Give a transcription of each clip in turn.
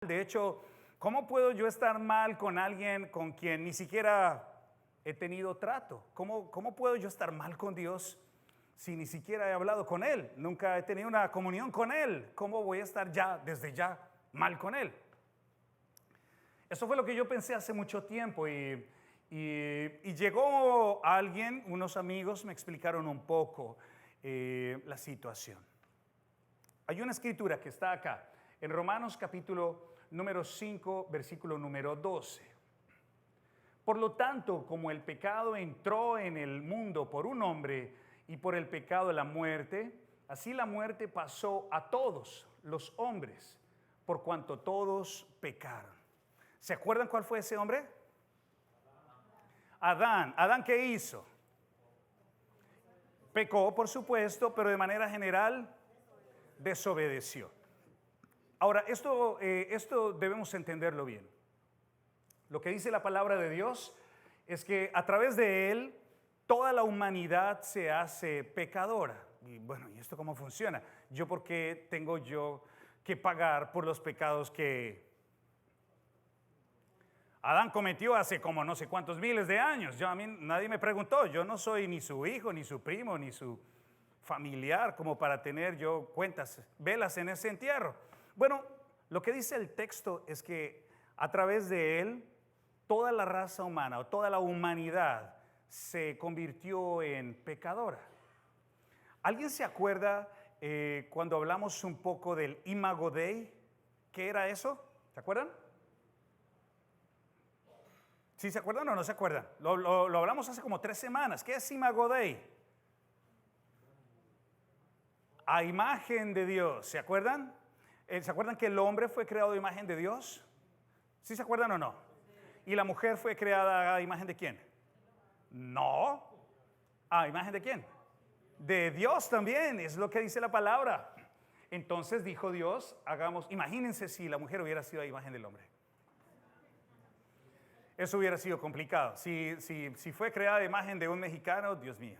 De hecho, ¿cómo puedo yo estar mal con alguien con quien ni siquiera he tenido trato? ¿Cómo puedo yo estar mal con Dios si ni siquiera he hablado con Él? Nunca he tenido una comunión con Él. ¿Cómo voy a estar desde ya, mal con Él? Eso fue lo que yo pensé hace mucho tiempo y llegó alguien, unos amigos me explicaron un poco la situación. Hay una escritura que está acá, en Romanos capítulo número 5, versículo número 12. Por lo tanto, como el pecado entró en el mundo por un hombre y por el pecado la muerte, así la muerte pasó a todos los hombres, por cuanto todos pecaron. ¿Se acuerdan cuál fue ese hombre? Adán. ¿Adán qué hizo? Pecó, por supuesto, pero de manera general desobedeció. Ahora, esto debemos entenderlo bien. Lo que dice la palabra de Dios es que a través de él toda la humanidad se hace pecadora. Y bueno, ¿y esto cómo funciona? ¿Por qué tengo yo que pagar por los pecados que Adán cometió hace como no sé cuántos miles de años? A mí nadie me preguntó, yo no soy ni su hijo, ni su primo, ni su familiar como para tener yo velas en ese entierro. Bueno, lo que dice el texto es que a través de él toda la raza humana o toda la humanidad se convirtió en pecadora. ¿Alguien se acuerda cuando hablamos un poco del Imago Dei? ¿Qué era eso? ¿Se acuerdan? ¿Sí se acuerdan o no se acuerdan? Lo hablamos hace como 3 semanas. ¿Qué es Imago Dei? A imagen de Dios. ¿Se acuerdan? ¿Se acuerdan que el hombre fue creado a imagen de Dios? ¿Sí se acuerdan o no? ¿Y la mujer fue creada a imagen de quién? No. ¿A imagen de quién? De Dios también, es lo que dice la palabra. Entonces dijo Dios, imagínense si la mujer hubiera sido a imagen del hombre. Eso hubiera sido complicado. Si fue creada a imagen de un mexicano, Dios mío.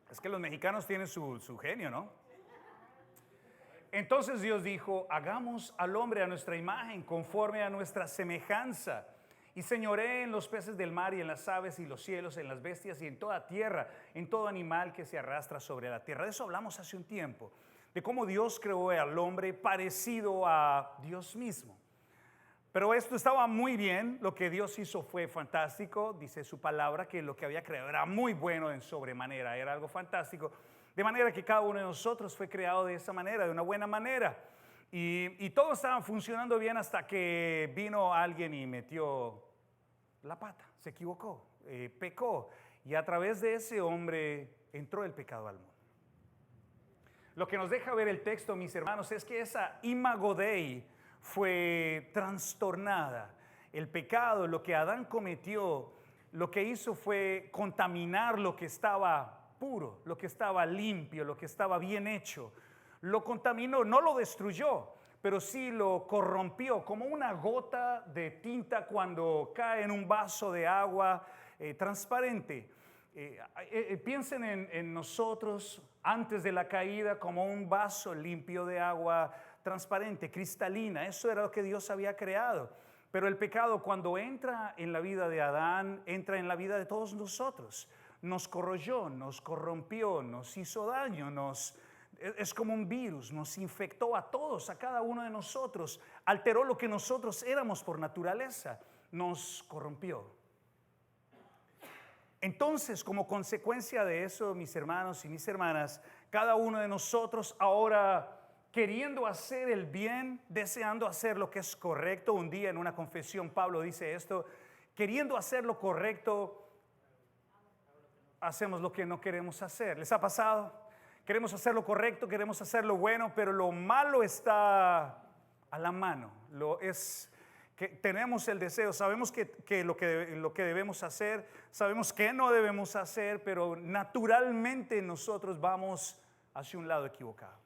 Es que los mexicanos tienen su genio, ¿no? Entonces Dios dijo, hagamos al hombre a nuestra imagen, conforme a nuestra semejanza, y señoree en los peces del mar y en las aves y los cielos, en las bestias y en toda tierra, en todo animal que se arrastra sobre la tierra. De eso hablamos hace un tiempo, de cómo Dios creó al hombre parecido a Dios mismo. Pero esto estaba muy bien, lo que Dios hizo fue fantástico, dice su palabra que lo que había creado era muy bueno en sobremanera, era algo fantástico, de manera que cada uno de nosotros fue creado de esa manera, de una buena manera, y todo estaba funcionando bien hasta que vino alguien y metió la pata, se equivocó, pecó, y a través de ese hombre entró el pecado al mundo. Lo que nos deja ver el texto, mis hermanos, es que esa Imago Dei fue trastornada. El pecado, lo que Adán cometió, lo que hizo fue contaminar lo que estaba puro, lo que estaba limpio, lo que estaba bien hecho. Lo contaminó, no lo destruyó, pero sí lo corrompió, como una gota de tinta cuando cae en un vaso de agua transparente. Piensen en nosotros antes de la caída como un vaso limpio de agua transparente, cristalina. Eso era lo que Dios había creado. Pero el pecado, cuando entra en la vida de Adán, entra en la vida de todos nosotros. Nos corroyó, nos corrompió, nos hizo daño, es como un virus, nos infectó a todos, a cada uno de nosotros, alteró lo que nosotros éramos por naturaleza, nos corrompió. Entonces, como consecuencia de eso, mis hermanos y mis hermanas, cada uno de nosotros ahora, queriendo hacer el bien, deseando hacer lo que es correcto, un día en una confesión Pablo dice esto, queriendo hacer lo correcto, hacemos lo que no queremos hacer. ¿Les ha pasado? Queremos hacer lo correcto, queremos hacer lo bueno, pero lo malo está a la mano. Que tenemos el deseo, sabemos que lo que debemos hacer, sabemos que no debemos hacer, pero naturalmente nosotros vamos hacia un lado equivocado.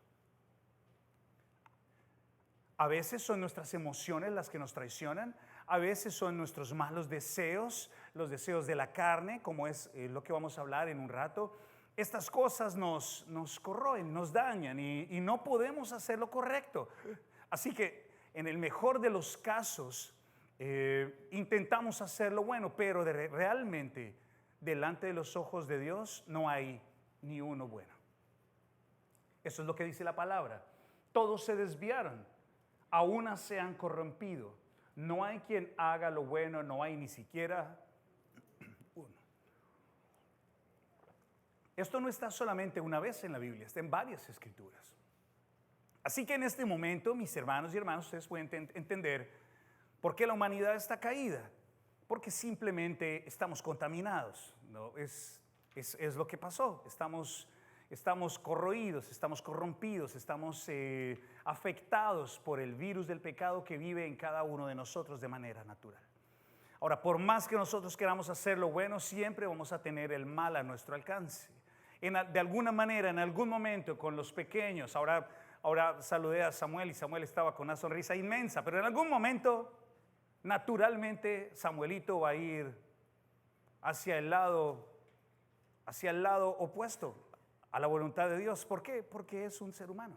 A veces son nuestras emociones las que nos traicionan, a veces son nuestros malos deseos, los deseos de la carne, como es lo que vamos a hablar en un rato. estas cosas nos corroen, nos dañan y no podemos hacer lo correcto. Así que en el mejor de los casos intentamos hacer lo bueno, pero realmente delante de los ojos de Dios no hay ni uno bueno. Eso es lo que dice la palabra. Todos se desviaron, a una se han corrompido. No hay quien haga lo bueno, no hay ni siquiera uno. Esto no está solamente una vez en la Biblia, está en varias escrituras. Así que en este momento, mis hermanos y hermanas, ustedes pueden entender por qué la humanidad está caída. Porque simplemente estamos contaminados, ¿no? Es lo que pasó. Estamos corroídos, estamos corrompidos, estamos afectados por el virus del pecado que vive en cada uno de nosotros de manera natural. Ahora, por más que nosotros queramos hacer lo bueno, siempre vamos a tener el mal a nuestro alcance. De alguna manera, en algún momento, con los pequeños, ahora saludé a Samuel y Samuel estaba con una sonrisa inmensa, pero en algún momento, naturalmente, Samuelito va a ir hacia el lado opuesto a la voluntad de Dios. ¿Por qué? Porque es un ser humano.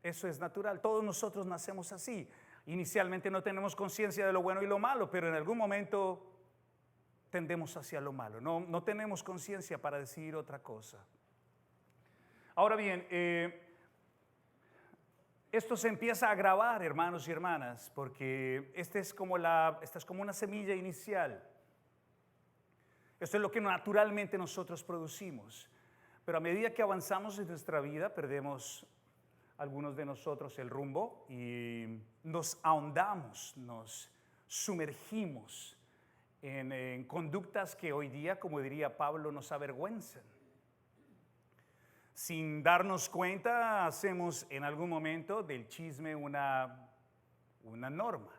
Eso es natural. Todos nosotros nacemos así. Inicialmente no tenemos conciencia de lo bueno y lo malo, pero en algún momento tendemos hacia lo malo. No tenemos conciencia para decidir otra cosa. Ahora bien, esto se empieza a agravar, hermanos y hermanas, porque esta es como una semilla inicial. Esto es lo que naturalmente nosotros producimos. Pero a medida que avanzamos en nuestra vida, perdemos algunos de nosotros el rumbo y nos ahondamos, nos sumergimos en conductas que hoy día, como diría Pablo, nos avergüenzan. Sin darnos cuenta, hacemos en algún momento del chisme una norma,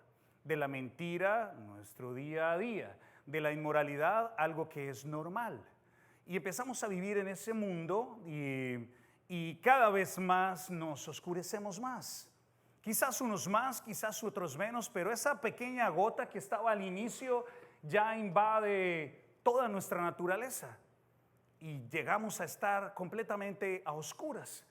de la mentira nuestro día a día, de la inmoralidad algo que es normal. Y empezamos a vivir en ese mundo y cada vez más nos oscurecemos más. Quizás unos más, quizás otros menos, pero esa pequeña gota que estaba al inicio ya invade toda nuestra naturaleza y llegamos a estar completamente a oscuras.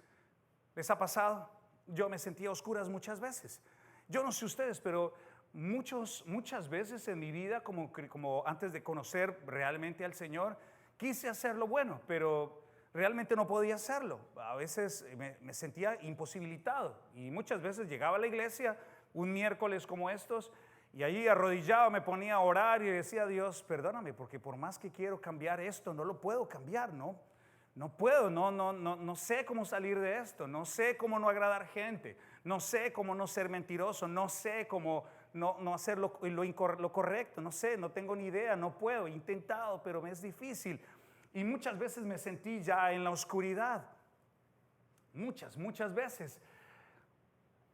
¿Les ha pasado? Yo me sentía a oscuras muchas veces. Yo no sé ustedes, pero muchas veces en mi vida, como antes de conocer realmente al Señor, quise hacer lo bueno, pero realmente no podía hacerlo. A veces me sentía imposibilitado y muchas veces llegaba a la iglesia un miércoles como estos y allí arrodillado me ponía a orar y decía: Dios, perdóname, porque por más que quiero cambiar esto, no lo puedo cambiar, no puedo, no sé cómo salir de esto, no sé cómo no agradar gente, no sé cómo no ser mentiroso, no sé cómo no hacer lo correcto, no sé, no tengo ni idea, no puedo, he intentado, pero me es difícil. Y muchas veces me sentí ya en la oscuridad, muchas veces.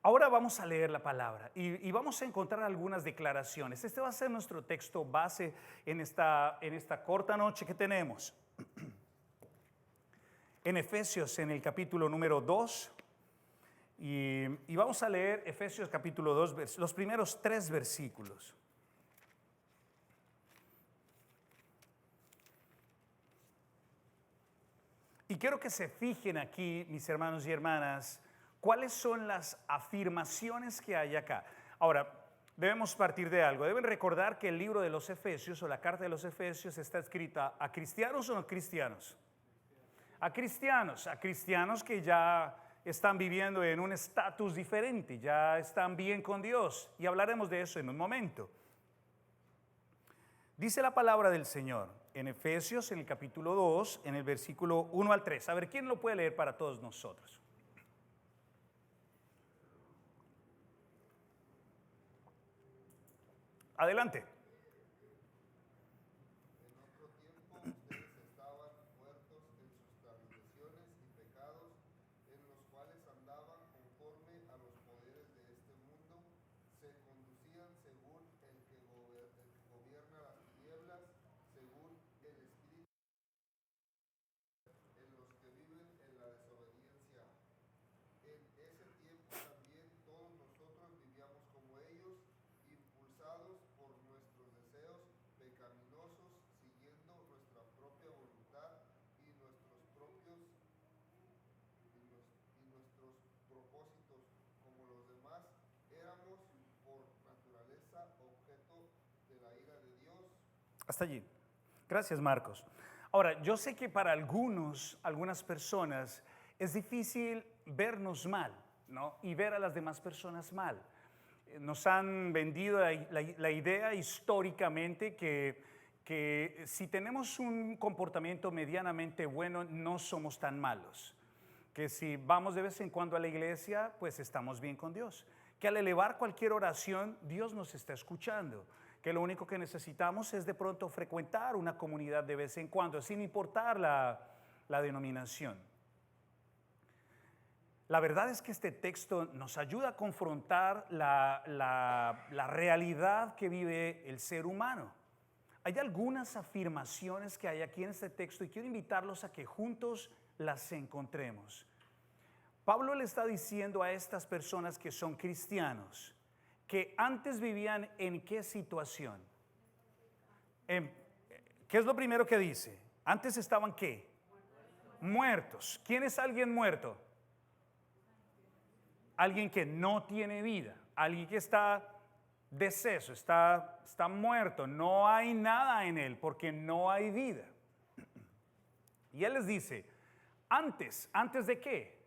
Ahora vamos a leer la palabra y vamos a encontrar algunas declaraciones. Este va a ser nuestro texto base en esta corta noche que tenemos. En Efesios, en el capítulo número 2, y vamos a leer Efesios capítulo 2, los primeros 3 versículos. Y quiero que se fijen aquí, mis hermanos y hermanas, cuáles son las afirmaciones que hay acá. Ahora, debemos partir de algo. Deben recordar que el libro de los Efesios o la carta de los Efesios está escrita a cristianos o no cristianos. A cristianos que ya están viviendo en un estatus diferente, ya están bien con Dios. Y hablaremos de eso en un momento. Dice la palabra del Señor en Efesios, en el capítulo 2, en el versículo 1 al 3. A ver, ¿quién lo puede leer para todos nosotros? Adelante. En otro tiempo ustedes estaban muertos en sus transgresiones y pecados, en los cuales andaban conforme a los poderes de este mundo, se conducían según el que gobierna las tinieblas, según el espíritu en los que viven en la desobediencia. En ese tiempo también todos nosotros vivíamos como ellos, impulsados por nuestros Hasta allí. Gracias, Marcos. Ahora, yo sé que para algunas personas, es difícil vernos mal, ¿no? Y ver a las demás personas mal. Nos han vendido la idea históricamente que si tenemos un comportamiento medianamente bueno, no somos tan malos. Que si vamos de vez en cuando a la iglesia, pues estamos bien con Dios. Que al elevar cualquier oración, Dios nos está escuchando. Que lo único que necesitamos es de pronto frecuentar una comunidad de vez en cuando, sin importar la denominación. La verdad es que este texto nos ayuda a confrontar la realidad que vive el ser humano. Hay algunas afirmaciones que hay aquí en este texto y quiero invitarlos a que juntos las encontremos. Pablo le está diciendo a estas personas que son cristianos que antes vivían en qué situación. ¿Qué es lo primero que dice? Antes estaban ¿qué? Muertos. ¿Quién es alguien muerto? Alguien que no tiene vida, alguien que está deceso, está muerto, no hay nada en él porque no hay vida. Y él les dice, ¿antes de qué?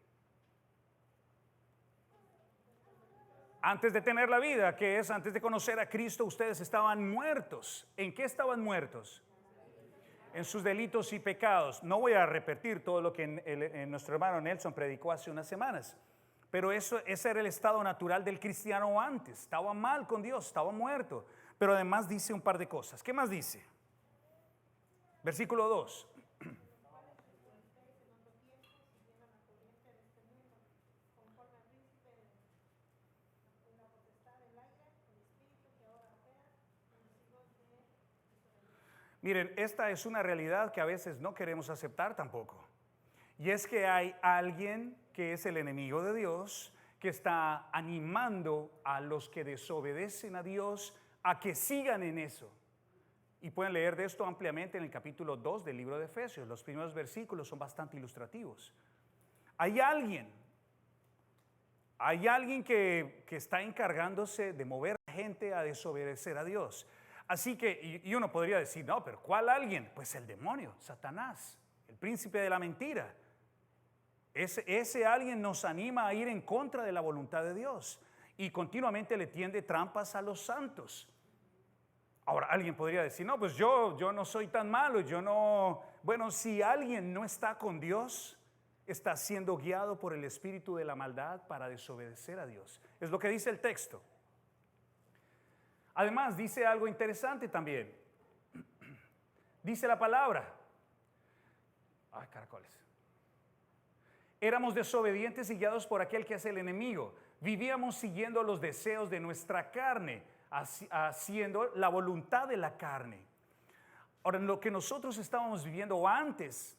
Antes de tener la vida, que es antes de conocer a Cristo, ustedes estaban muertos. ¿En qué estaban muertos? En sus delitos y pecados. No voy a repetir todo lo que nuestro hermano Nelson predicó hace unas semanas, pero ese era el estado natural del cristiano antes. Estaba mal con Dios, estaba muerto. Pero además dice un par de cosas. ¿Qué más dice? Versículo 2. Miren, esta es una realidad que a veces no queremos aceptar tampoco. Y es que hay alguien que es el enemigo de Dios, que está animando a los que desobedecen a Dios a que sigan en eso. Y pueden leer de esto ampliamente en el capítulo 2 del libro de Efesios. Los primeros versículos son bastante ilustrativos. Hay alguien que está encargándose de mover a la gente a desobedecer a Dios. Así que, y uno podría decir, no, pero ¿cuál alguien? Pues el demonio, Satanás, el príncipe de la mentira. Ese alguien nos anima a ir en contra de la voluntad de Dios y continuamente le tiende trampas a los santos. Ahora, alguien podría decir, no, pues yo no soy tan malo, yo no... Bueno, si alguien no está con Dios, está siendo guiado por el espíritu de la maldad para desobedecer a Dios. Es lo que dice el texto. Además, dice algo interesante también. Dice la palabra. Ay, caracoles. Éramos desobedientes y guiados por aquel que es el enemigo. Vivíamos siguiendo los deseos de nuestra carne, haciendo la voluntad de la carne. Ahora, lo que nosotros estábamos viviendo antes,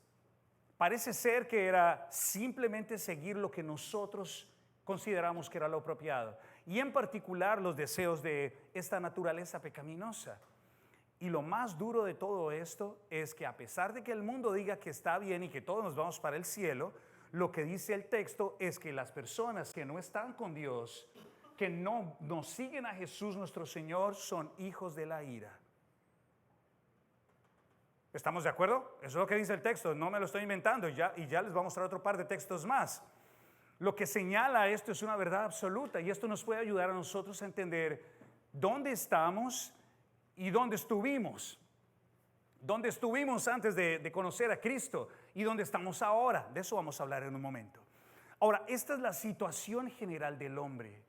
parece ser que era simplemente seguir lo que nosotros consideramos que era lo apropiado. Y en particular los deseos de esta naturaleza pecaminosa. Y lo más duro de todo esto es que a pesar de que el mundo diga que está bien y que todos nos vamos para el cielo, lo que dice el texto es que las personas que no están con Dios, que no siguen a Jesús nuestro Señor, son hijos de la ira. ¿Estamos de acuerdo? Eso es lo que dice el texto, no me lo estoy inventando y ya les voy a mostrar otro par de textos más. Lo que señala esto es una verdad absoluta y esto nos puede ayudar a nosotros a entender dónde estamos y dónde estuvimos. Dónde estuvimos antes de conocer a Cristo y dónde estamos ahora. De eso vamos a hablar en un momento. Ahora, esta es la situación general del hombre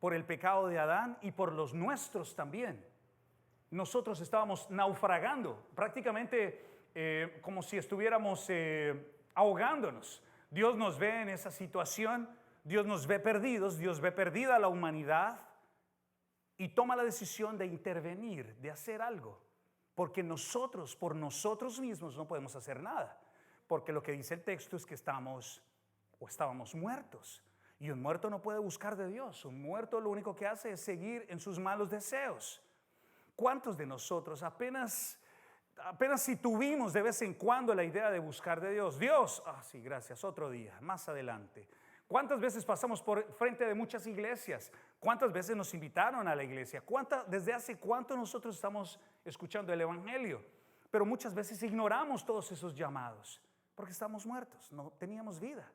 por el pecado de Adán y por los nuestros también. Nosotros estábamos naufragando, prácticamente como si estuviéramos ahogándonos. Dios nos ve en esa situación, Dios nos ve perdidos, Dios ve perdida la humanidad y toma la decisión de intervenir, de hacer algo. Porque nosotros, por nosotros mismos, no podemos hacer nada. Porque lo que dice el texto es que estábamos muertos. Y un muerto no puede buscar de Dios. Un muerto lo único que hace es seguir en sus malos deseos. ¿Cuántos de nosotros apenas si tuvimos de vez en cuando la idea de buscar de Dios? Dios, sí, gracias, otro día, más adelante. ¿Cuántas veces pasamos por frente de muchas iglesias? ¿Cuántas veces nos invitaron a la iglesia? ¿Desde hace cuánto nosotros estamos escuchando el evangelio? Pero muchas veces ignoramos todos esos llamados porque estamos muertos, no teníamos vida.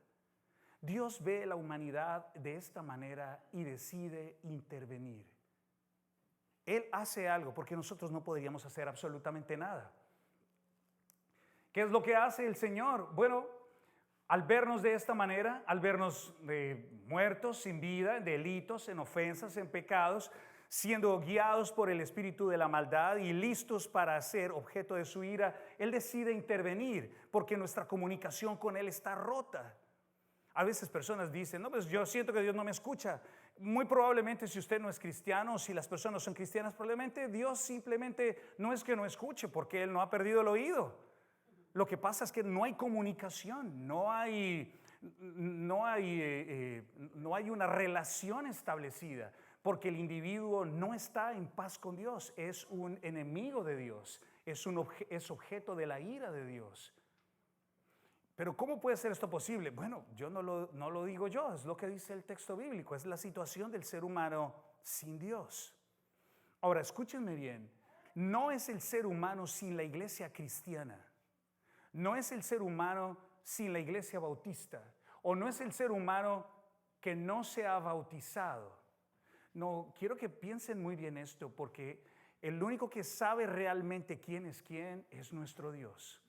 Dios ve la humanidad de esta manera y decide intervenir. Él hace algo porque nosotros no podríamos hacer absolutamente nada. ¿Qué es lo que hace el Señor? Bueno, al vernos de esta manera, al vernos muertos, sin vida, en delitos, en ofensas, en pecados, siendo guiados por el espíritu de la maldad y listos para ser objeto de su ira, Él decide intervenir porque nuestra comunicación con Él está rota. A veces personas dicen, no, pues yo siento que Dios no me escucha. Muy probablemente si usted no es cristiano o si las personas son cristianas, probablemente Dios simplemente no es que no escuche porque Él no ha perdido el oído. Lo que pasa es que no hay comunicación, no hay una relación establecida, porque el individuo no está en paz con Dios, es un enemigo de Dios, es objeto de la ira de Dios. Pero ¿cómo puede ser esto posible? Bueno, yo no lo digo yo, es lo que dice el texto bíblico, es la situación del ser humano sin Dios. Ahora, escúchenme bien, no es el ser humano sin la iglesia cristiana. No es el ser humano sin la iglesia bautista, o no es el ser humano que no se ha bautizado. No, quiero que piensen muy bien esto, porque el único que sabe realmente quién es nuestro Dios.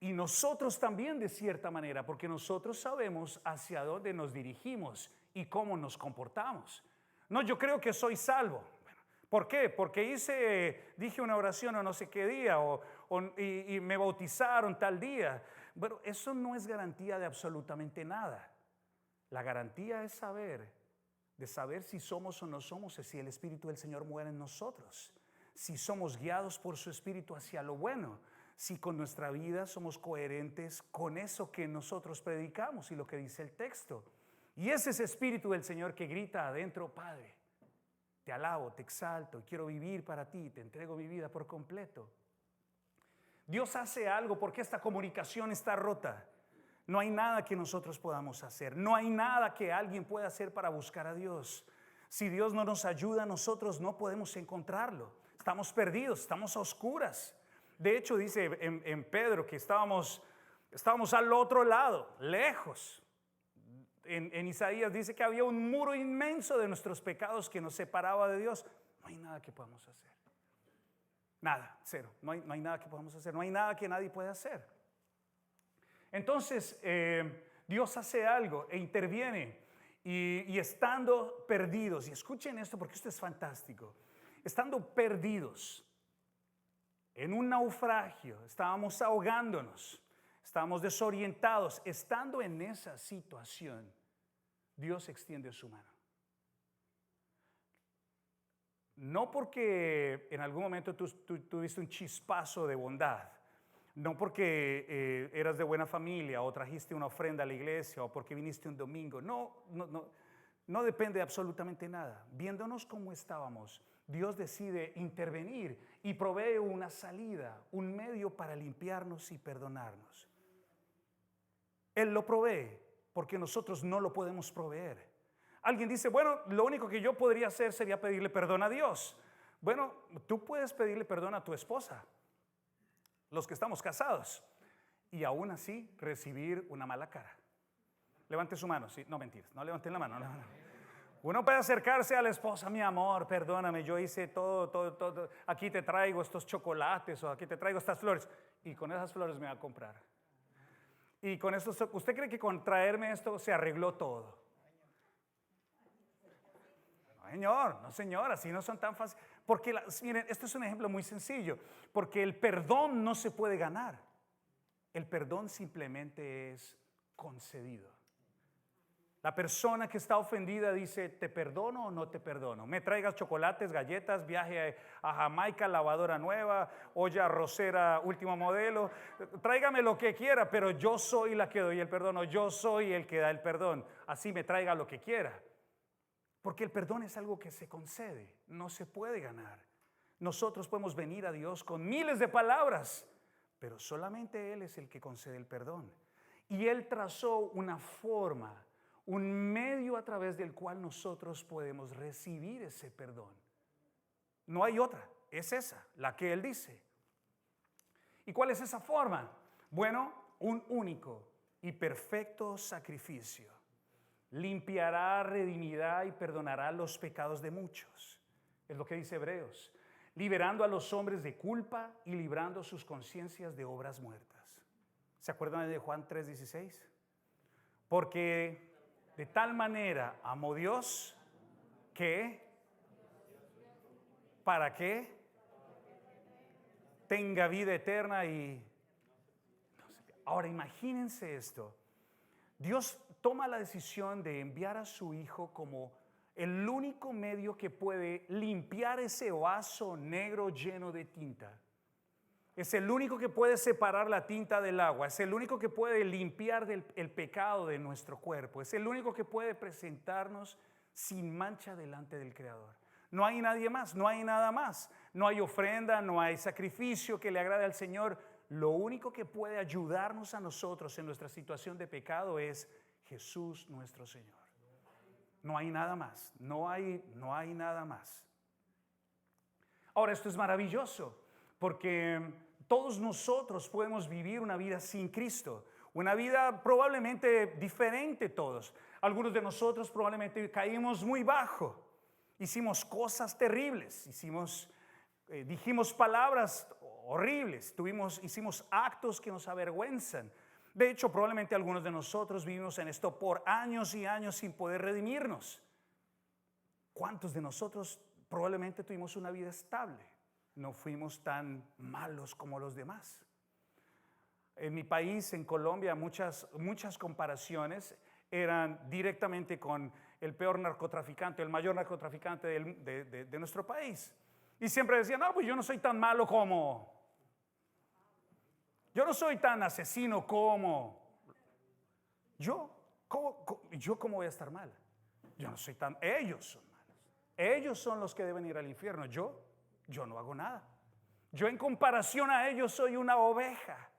Y nosotros también de cierta manera, porque nosotros sabemos hacia dónde nos dirigimos y cómo nos comportamos. No, yo creo que soy salvo. ¿Por qué? Porque dije una oración o no sé qué día y me bautizaron tal día. Bueno, eso no es garantía de absolutamente nada. La garantía es de saber si somos o no somos, si el Espíritu del Señor muere en nosotros, si somos guiados por su Espíritu hacia lo bueno, si con nuestra vida somos coherentes con eso que nosotros predicamos y lo que dice el texto. Y es ese Espíritu del Señor que grita adentro, Padre, te alabo, te exalto y quiero vivir para ti, te entrego mi vida por completo. Dios hace algo porque esta comunicación está rota. No hay nada que nosotros podamos hacer, no hay nada que alguien pueda hacer para buscar a Dios. Si Dios no nos ayuda, nosotros no podemos encontrarlo. Estamos perdidos, estamos a oscuras. De hecho, dice en Pedro que estábamos al otro lado, lejos. En Isaías dice que había un muro inmenso de nuestros pecados que nos separaba de Dios. No hay nada que podamos hacer. Nada, cero. No hay nada que podamos hacer. No hay nada que nadie pueda hacer. Entonces, Dios hace algo e interviene. Y estando perdidos, y escuchen esto porque esto es fantástico. Estando perdidos en un naufragio, estábamos ahogándonos. Estábamos desorientados. Estando en esa situación, Dios extiende su mano. No porque en algún momento tú tuviste un chispazo de bondad, no porque eras de buena familia o trajiste una ofrenda a la iglesia o porque viniste un domingo. No depende de absolutamente nada. Viéndonos como estábamos, Dios decide intervenir y provee una salida, un medio para limpiarnos y perdonarnos. Él lo provee porque nosotros no lo podemos proveer. Alguien dice, bueno, lo único que yo podría hacer sería pedirle perdón a Dios. Bueno, tú puedes pedirle perdón a tu esposa, los que estamos casados, y aún así recibir una mala cara. Levante su mano, sí, no mentiras, no levanten la mano. No. Uno puede acercarse a la esposa, mi amor, perdóname, yo hice todo, aquí te traigo estos chocolates o aquí te traigo estas flores, y con esas flores me va a comprar. Y con esto, ¿usted cree que con traerme esto se arregló todo? No, señor, no, señor, así no son tan fáciles. Porque, miren, esto es un ejemplo muy sencillo. Porque el perdón no se puede ganar. El perdón simplemente es concedido. La persona que está ofendida dice, ¿te perdono o no te perdono? Me traigas chocolates, galletas, viaje a Jamaica, lavadora nueva, olla arrocera, último modelo. Tráigame lo que quiera, pero yo soy la que doy el perdón, o yo soy el que da el perdón. Así me traiga lo que quiera. Porque el perdón es algo que se concede, no se puede ganar. Nosotros podemos venir a Dios con miles de palabras, pero solamente Él es el que concede el perdón. Y Él trazó una forma, un medio a través del cual nosotros podemos recibir ese perdón. No hay otra, es esa, la que Él dice. ¿Y cuál es esa forma? Bueno, un único y perfecto sacrificio limpiará, redimirá y perdonará los pecados de muchos. Es lo que dice Hebreos. Liberando a los hombres de culpa y librando sus conciencias de obras muertas. ¿Se acuerdan de Juan 3:16? Porque de tal manera amó Dios que, ¿para qué? Tenga vida eterna y... Ahora imagínense esto. Dios toma la decisión de enviar a su Hijo como el único medio que puede limpiar ese vaso negro lleno de tinta. Es el único que puede separar la tinta del agua. Es el único que puede limpiar el pecado de nuestro cuerpo. Es el único que puede presentarnos sin mancha delante del Creador. No hay nadie más, no hay nada más. No hay ofrenda, no hay sacrificio que le agrade al Señor. Lo único que puede ayudarnos a nosotros en nuestra situación de pecado es Jesús nuestro Señor. No hay nada más, no hay nada más. Ahora, esto es maravilloso porque todos nosotros podemos vivir una vida sin Cristo, una vida probablemente diferente todos. Algunos de nosotros probablemente caímos muy bajo, hicimos cosas terribles, dijimos palabras horribles, hicimos actos que nos avergüenzan. De hecho, probablemente algunos de nosotros vivimos en esto por años y años sin poder redimirnos. ¿Cuántos de nosotros probablemente tuvimos una vida estable? No fuimos tan malos como los demás. En mi país, en Colombia, muchas comparaciones eran directamente con el peor narcotraficante, el mayor narcotraficante de nuestro país. Y siempre decían, no, pues yo no soy tan malo como... Yo no soy tan asesino como... ¿Cómo voy a estar mal? Yo no soy tan... Ellos son malos. Ellos son los que deben ir al infierno. Yo no hago nada. Yo en comparación a ellos soy una oveja.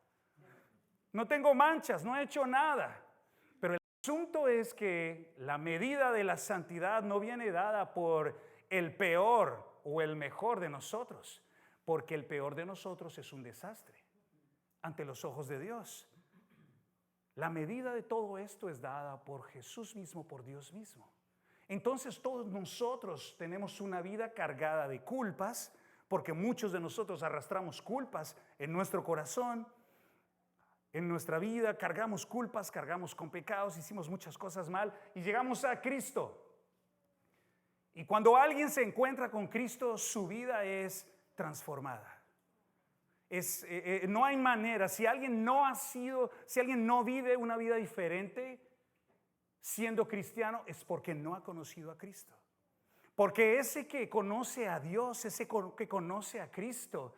No tengo manchas, no he hecho nada. Pero el asunto es que la medida de la santidad no viene dada por el peor o el mejor de nosotros, porque el peor de nosotros es un desastre ante los ojos de Dios. La medida de todo esto es dada por Jesús mismo, por Dios mismo. Entonces todos nosotros tenemos una vida cargada de culpas, porque muchos de nosotros arrastramos culpas en nuestro corazón, en nuestra vida, cargamos culpas, cargamos con pecados, hicimos muchas cosas mal y llegamos a Cristo. Y cuando alguien se encuentra con Cristo, su vida es transformada. No hay manera, si alguien no vive una vida diferente siendo cristiano, es porque no ha conocido a Cristo. Porque ese que conoce a Dios, ese que conoce a Cristo,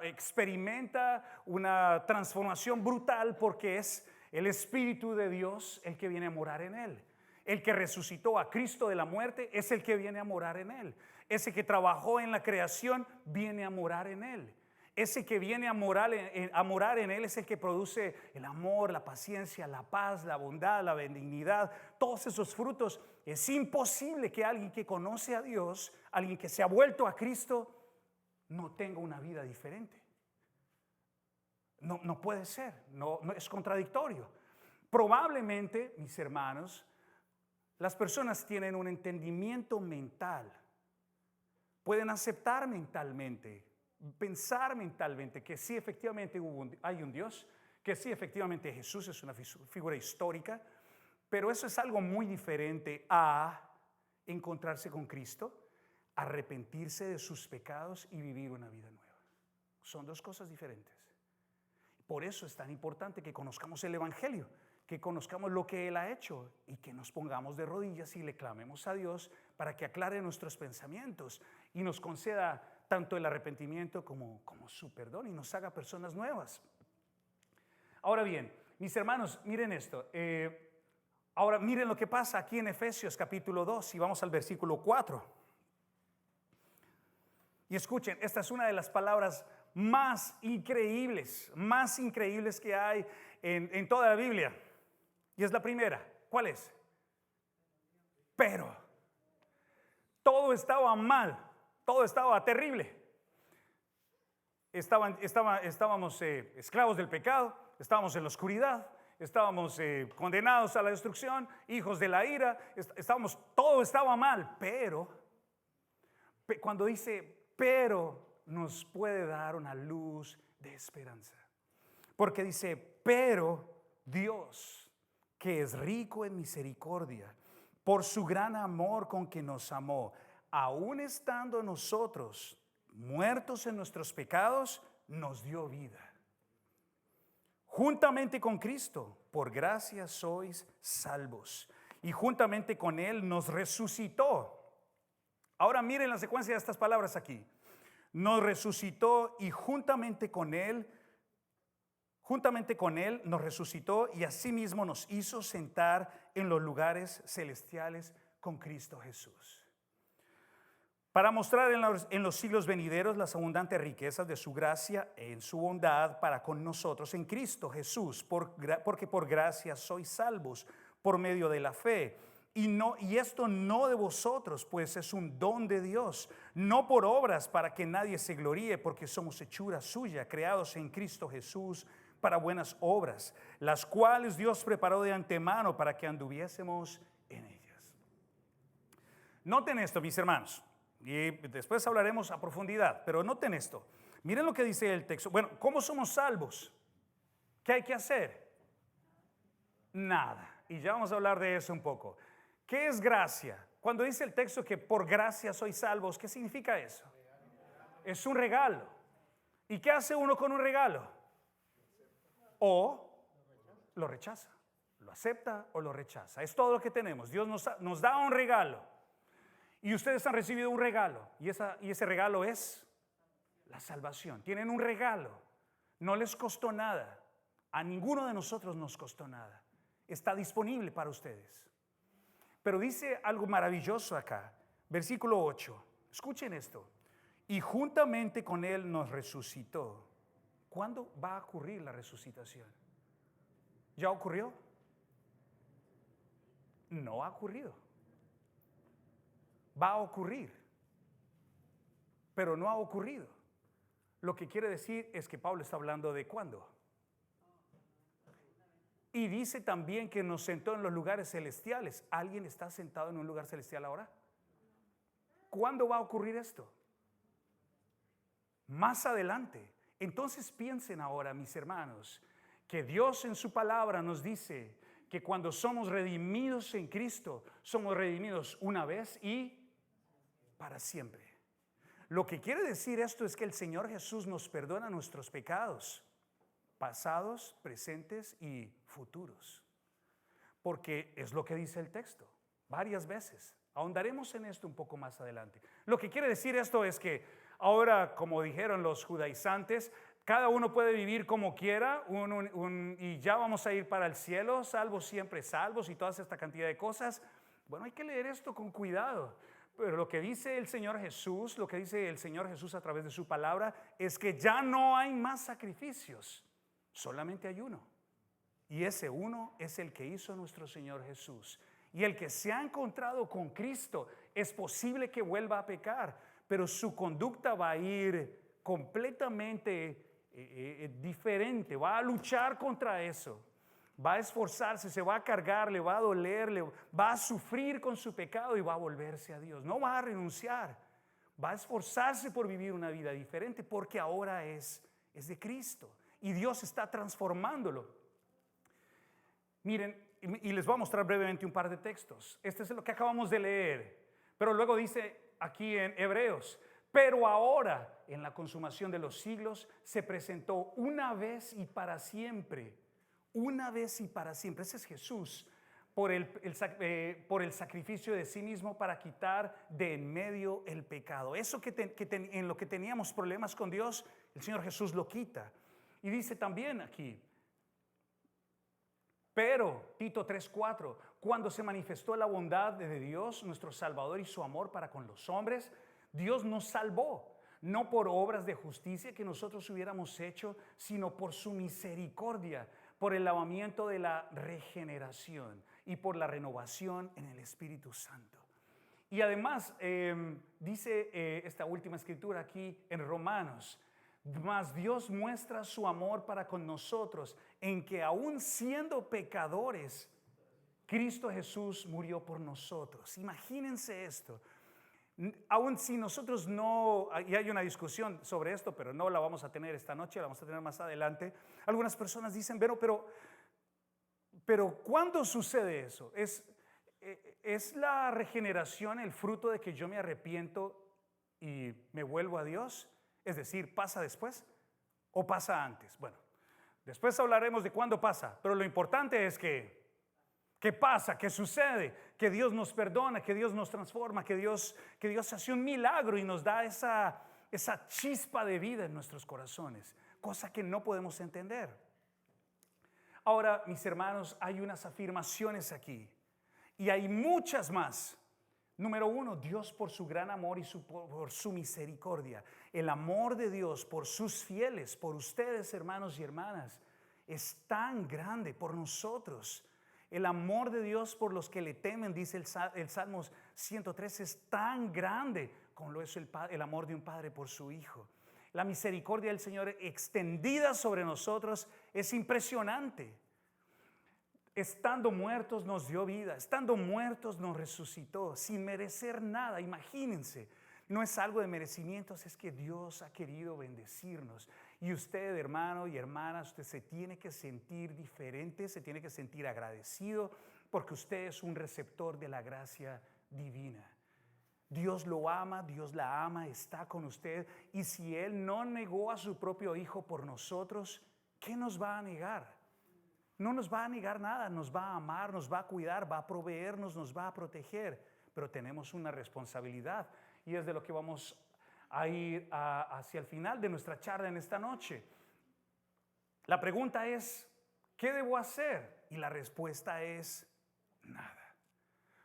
experimenta una transformación brutal, porque es el Espíritu de Dios el que viene a morar en él. El que resucitó a Cristo de la muerte es el que viene a morar en él. Ese que trabajó en la creación viene a morar en él. Ese que viene a morar en él es el que produce el amor, la paciencia, la paz, la bondad, la benignidad, todos esos frutos. Es imposible que alguien que conoce a Dios, alguien que se ha vuelto a Cristo, no tenga una vida diferente. No puede ser, no es contradictorio. Probablemente, mis hermanos, las personas tienen un entendimiento mental, pueden aceptar mentalmente, pensar mentalmente que sí, efectivamente hay un Dios, que sí, efectivamente Jesús es una figura histórica, pero eso es algo muy diferente a encontrarse con Cristo, arrepentirse de sus pecados y vivir una vida nueva. Son dos cosas diferentes. Por eso es tan importante que conozcamos el Evangelio, que conozcamos lo que Él ha hecho y que nos pongamos de rodillas y le clamemos a Dios para que aclare nuestros pensamientos y nos conceda tanto el arrepentimiento como su perdón y nos haga personas nuevas. Ahora bien, mis hermanos, miren esto. Ahora miren lo que pasa aquí en Efesios capítulo 2 y vamos al versículo 4. Y escuchen, esta es una de las palabras más increíbles que hay en toda la Biblia. Y es la primera. ¿Cuál es? Pero. Todo estaba mal. Todo estaba terrible. Estábamos esclavos del pecado. Estábamos en la oscuridad. Estábamos condenados a la destrucción. Hijos de la ira. Todo estaba mal. Pero, cuando dice pero, nos puede dar una luz de esperanza. Porque dice, pero Dios, que es rico en misericordia, por su gran amor con que nos amó, aun estando nosotros muertos en nuestros pecados, nos dio vida. Juntamente con Cristo, por gracia sois salvos. Y juntamente con Él nos resucitó. Ahora miren la secuencia de estas palabras aquí. Nos resucitó y juntamente con Él nos resucitó y asimismo nos hizo sentar en los lugares celestiales con Cristo Jesús. Para mostrar en los siglos venideros las abundantes riquezas de su gracia en su bondad para con nosotros en Cristo Jesús, porque por gracia sois salvos por medio de la fe. Y esto no de vosotros, pues es un don de Dios, no por obras para que nadie se gloríe, porque somos hechura suya, creados en Cristo Jesús para buenas obras, las cuales Dios preparó de antemano para que anduviésemos en ellas. Noten esto, mis hermanos, y después hablaremos a profundidad, pero noten esto. Miren lo que dice el texto. Bueno, ¿cómo somos salvos? ¿Qué hay que hacer? Nada. Y ya vamos a hablar de eso un poco. ¿Qué es gracia? Cuando dice el texto que por gracia sois salvos, ¿qué significa eso? Es un regalo. ¿Y qué hace uno con un regalo? O lo rechaza, lo acepta o lo rechaza. Es todo lo que tenemos. Dios nos da un regalo. Y ustedes han recibido un regalo. Y ese regalo es la salvación. Tienen un regalo. No les costó nada. A ninguno de nosotros nos costó nada. Está disponible para ustedes. Pero dice algo maravilloso acá. Versículo 8. Escuchen esto. Y juntamente con Él nos resucitó. ¿Cuándo va a ocurrir la resucitación? ¿Ya ocurrió? No ha ocurrido. Va a ocurrir. Pero no ha ocurrido. Lo que quiere decir es que Pablo está hablando de cuándo. Y dice también que nos sentó en los lugares celestiales. ¿Alguien está sentado en un lugar celestial ahora? ¿Cuándo va a ocurrir esto? Más adelante. Entonces piensen ahora, mis hermanos, que Dios en su palabra nos dice que cuando somos redimidos en Cristo, somos redimidos una vez y para siempre. Lo que quiere decir esto es que el Señor Jesús nos perdona nuestros pecados, pasados, presentes y futuros. Porque es lo que dice el texto, varias veces. Ahondaremos en esto un poco más adelante. Lo que quiere decir esto es que ahora, como dijeron los judaizantes, cada uno puede vivir como quiera y ya vamos a ir para el cielo, salvos siempre salvos y toda esta cantidad de cosas. Bueno, hay que leer esto con cuidado. Pero lo que dice el Señor Jesús, a través de su palabra, es que ya no hay más sacrificios, solamente hay uno. Y ese uno es el que hizo nuestro Señor Jesús. Y el que se ha encontrado con Cristo, es posible que vuelva a pecar, pero su conducta va a ir completamente diferente, va a luchar contra eso. Va a esforzarse, se va a cargar, le va a doler, va a sufrir con su pecado y va a volverse a Dios. No va a renunciar, va a esforzarse por vivir una vida diferente porque ahora es de Cristo y Dios está transformándolo. Miren, y les voy a mostrar brevemente un par de textos. Este es lo que acabamos de leer, pero luego dice aquí en Hebreos: pero ahora, en la consumación de los siglos, se presentó una vez y para siempre. Una vez y para siempre. Ese es Jesús, por el sacrificio de sí mismo para quitar de en medio el pecado. Eso en lo que teníamos problemas con Dios, el Señor Jesús lo quita. Y dice también aquí, pero, Tito 3:4, cuando se manifestó la bondad de Dios, nuestro Salvador, y su amor para con los hombres, Dios nos salvó. No por obras de justicia que nosotros hubiéramos hecho, sino por su misericordia, por el lavamiento de la regeneración y por la renovación en el Espíritu Santo. Y además dice esta última escritura aquí en Romanos: mas Dios muestra su amor para con nosotros en que aun siendo pecadores, Cristo Jesús murió por nosotros. Imagínense esto. Aun si nosotros no, y hay una discusión sobre esto, pero no la vamos a tener esta noche, la vamos a tener más adelante. Algunas personas dicen, pero ¿cuándo sucede eso? ¿Es la regeneración el fruto de que yo me arrepiento y me vuelvo a Dios? Es decir, ¿pasa después o pasa antes? Bueno, después hablaremos de cuándo pasa, pero lo importante es que pasa, que sucede, que Dios nos perdona, que Dios nos transforma, que Dios hace un milagro y nos da esa chispa de vida en nuestros corazones, cosa que no podemos entender. Ahora, mis hermanos, hay unas afirmaciones aquí y hay muchas más. Número uno, Dios por su gran amor y por su misericordia. El amor de Dios por sus fieles, por ustedes, hermanos y hermanas, es tan grande por nosotros. El amor de Dios por los que le temen, dice el Salmo 103, es tan grande como lo es el amor de un padre por su hijo. La misericordia del Señor extendida sobre nosotros es impresionante. Estando muertos nos dio vida, estando muertos nos resucitó, sin merecer nada. Imagínense, no es algo de merecimientos, es que Dios ha querido bendecirnos. Y usted, hermano y hermana, usted se tiene que sentir diferente, se tiene que sentir agradecido, porque usted es un receptor de la gracia divina. Dios lo ama, Dios la ama, está con usted. Y si Él no negó a su propio Hijo por nosotros, ¿qué nos va a negar? No nos va a negar nada, nos va a amar, nos va a cuidar, va a proveernos, nos va a proteger. Pero tenemos una responsabilidad y es de lo que vamos a ir hacia el final de nuestra charla en esta noche. La pregunta es, ¿qué debo hacer? Y la respuesta es nada.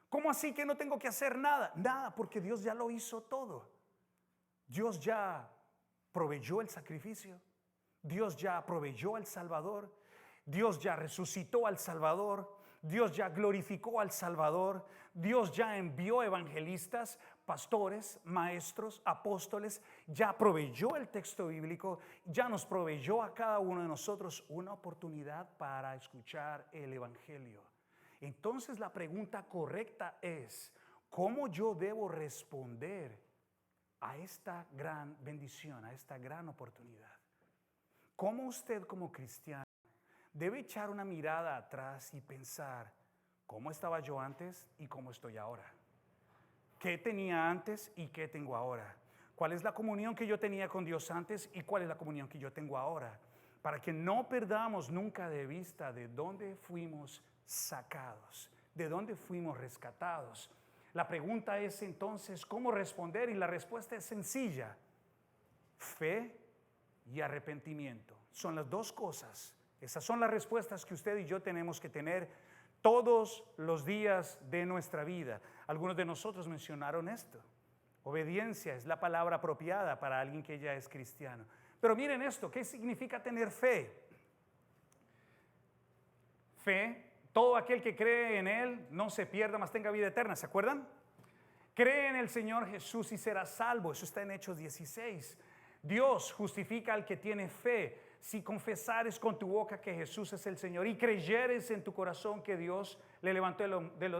¿Cómo así que no tengo que hacer nada? Nada, porque Dios ya lo hizo todo. Dios ya proveyó el sacrificio. Dios ya proveyó al Salvador. Dios ya resucitó al Salvador. Dios ya glorificó al Salvador. Dios ya envió evangelistas, pastores, maestros, apóstoles. Ya proveyó el texto bíblico. Ya nos proveyó a cada uno de nosotros una oportunidad para escuchar el evangelio. Entonces la pregunta correcta es, ¿cómo yo debo responder a esta gran bendición, a esta gran oportunidad? ¿Cómo usted como cristiano debe echar una mirada atrás y pensar, ¿cómo estaba yo antes y cómo estoy ahora? ¿Qué tenía antes y qué tengo ahora? ¿Cuál es la comunión que yo tenía con Dios antes y cuál es la comunión que yo tengo ahora? Para que no perdamos nunca de vista de dónde fuimos sacados, de dónde fuimos rescatados. La pregunta es entonces, ¿cómo responder? Y la respuesta es sencilla. Fe y arrepentimiento. Son las dos cosas. Esas son las respuestas que usted y yo tenemos que tener todos los días de nuestra vida. Algunos de nosotros mencionaron esto. Obediencia es la palabra apropiada para alguien que ya es cristiano. Pero miren esto, ¿qué significa tener fe? Fe, todo aquel que cree en Él no se pierda, mas tenga vida eterna. ¿Se acuerdan? Cree en el Señor Jesús y será salvo. Eso está en Hechos 16. Dios justifica al que tiene fe. Si confesares con tu boca que Jesús es el Señor y creyeres en tu corazón que Dios le levantó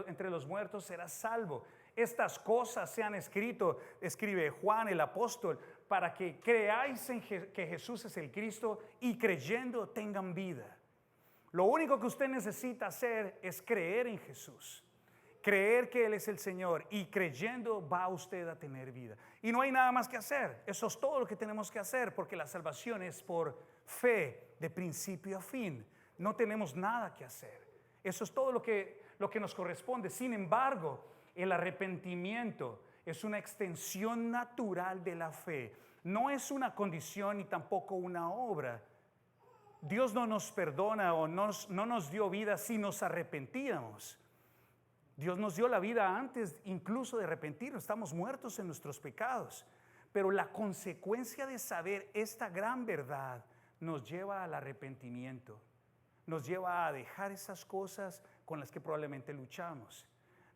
entre los muertos, serás salvo. Estas cosas se han escrito, escribe Juan el apóstol, para que creáis en que Jesús es el Cristo y creyendo tengan vida. Lo único que usted necesita hacer es creer en Jesús. Creer que Él es el Señor y creyendo va usted a tener vida. Y no hay nada más que hacer. Eso es todo lo que tenemos que hacer porque la salvación es por fe de principio a fin. No tenemos nada que hacer. Eso es todo lo que nos corresponde. Sin embargo, el arrepentimiento es una extensión natural de la fe. No es una condición ni tampoco una obra. Dios no nos perdona o no nos dio vida si nos arrepentíamos. Dios nos dio la vida antes incluso de arrepentirnos. Estamos muertos en nuestros pecados. Pero la consecuencia de saber esta gran verdad nos lleva al arrepentimiento. nos lleva a dejar esas cosas con las que probablemente luchamos.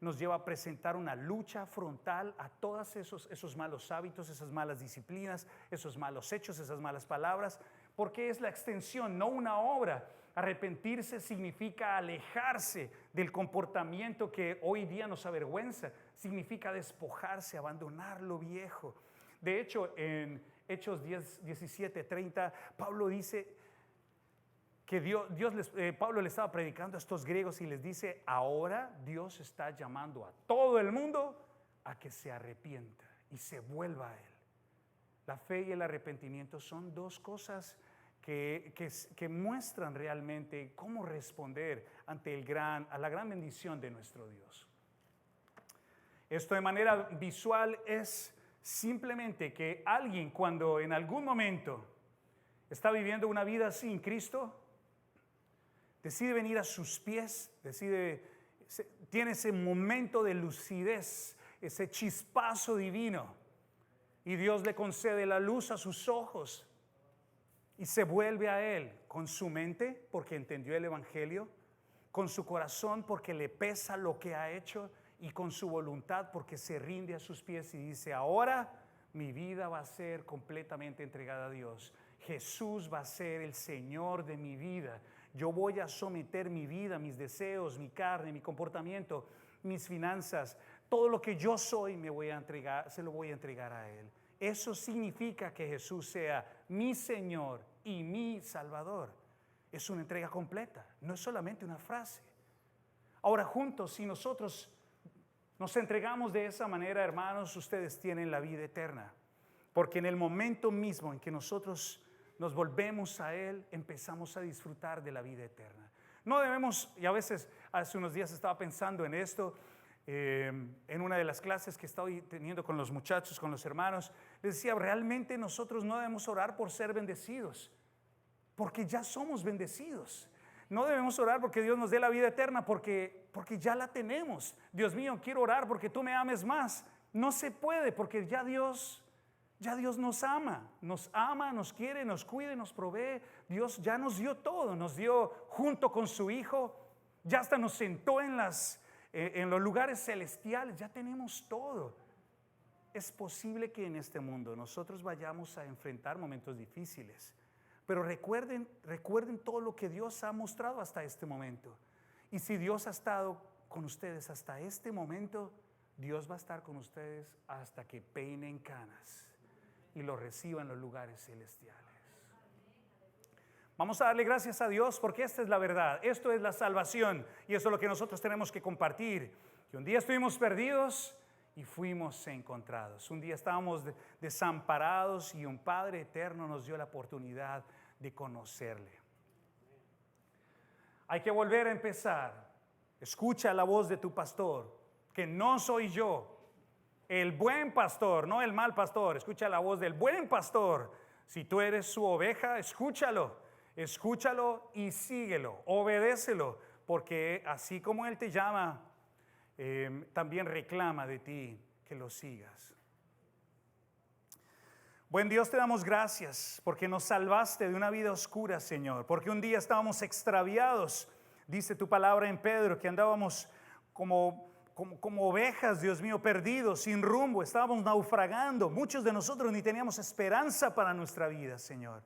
Nos lleva a presentar una lucha frontal a todos esos malos hábitos, esas malas disciplinas, esos malos hechos, esas malas palabras, porque es la extensión, no una obra. Arrepentirse significa alejarse del comportamiento que hoy día nos avergüenza, significa despojarse, abandonar lo viejo. De hecho, en Hechos 10, 17, 30, Pablo dice que Pablo le estaba predicando a estos griegos y les dice, ahora Dios está llamando a todo el mundo a que se arrepienta y se vuelva a Él. La fe y el arrepentimiento son dos cosas que muestran realmente cómo responder ante a la gran bendición de nuestro Dios. Esto de manera visual es simplemente que alguien cuando en algún momento está viviendo una vida sin Cristo, decide venir a sus pies, tiene ese momento de lucidez, ese chispazo divino, y Dios le concede la luz a sus ojos y se vuelve a Él con su mente porque entendió el Evangelio, con su corazón porque le pesa lo que ha hecho y con su voluntad porque se rinde a sus pies y dice, ahora mi vida va a ser completamente entregada a Dios. Jesús va a ser el Señor de mi vida. Yo voy a someter mi vida, mis deseos, mi carne, mi comportamiento, mis finanzas, todo lo que yo soy se lo voy a entregar a Él. Eso significa que Jesús sea mi Señor y mi Salvador. Es una entrega completa, no es solamente una frase. Ahora juntos, si nosotros nos entregamos de esa manera, hermanos, ustedes tienen la vida eterna. Porque en el momento mismo en que nosotros nos volvemos a Él, empezamos a disfrutar de la vida eterna. No debemos, y a veces hace unos días estaba pensando en esto, en una de las clases que estoy teniendo con los muchachos, con los hermanos, les decía, realmente nosotros no debemos orar por ser bendecidos, porque ya somos bendecidos. No debemos orar porque Dios nos dé la vida eterna, porque ya la tenemos. Dios mío, quiero orar porque tú me ames más. No se puede, porque ya Dios nos ama, nos quiere, nos cuida y nos provee. Dios ya nos dio todo, nos dio junto con su Hijo, ya hasta nos sentó en los lugares celestiales, ya tenemos todo. Es posible que en este mundo nosotros vayamos a enfrentar momentos difíciles, pero recuerden todo lo que Dios ha mostrado hasta este momento. Y si Dios ha estado con ustedes hasta este momento, Dios va a estar con ustedes hasta que peinen canas y lo reciban en los lugares celestiales. Vamos a darle gracias a Dios porque esta es la verdad, esto es la salvación y eso es lo que nosotros tenemos que compartir. Que un día estuvimos perdidos y fuimos encontrados. Un día estábamos desamparados y un Padre eterno nos dio la oportunidad de conocerle. Hay que volver a empezar. Escucha la voz de tu pastor, que no soy yo. El buen pastor, no el mal pastor. Escucha la voz del buen pastor. Si tú eres su oveja, escúchalo y síguelo, obedécelo, porque así como Él te llama, también reclama de ti que lo sigas. Buen Dios, te damos gracias porque nos salvaste de una vida oscura, Señor, porque un día estábamos extraviados. Dice tu palabra en Pedro que andábamos como ovejas, Dios mío, perdidos, sin rumbo, estábamos naufragando. Muchos de nosotros ni teníamos esperanza para nuestra vida, Señor.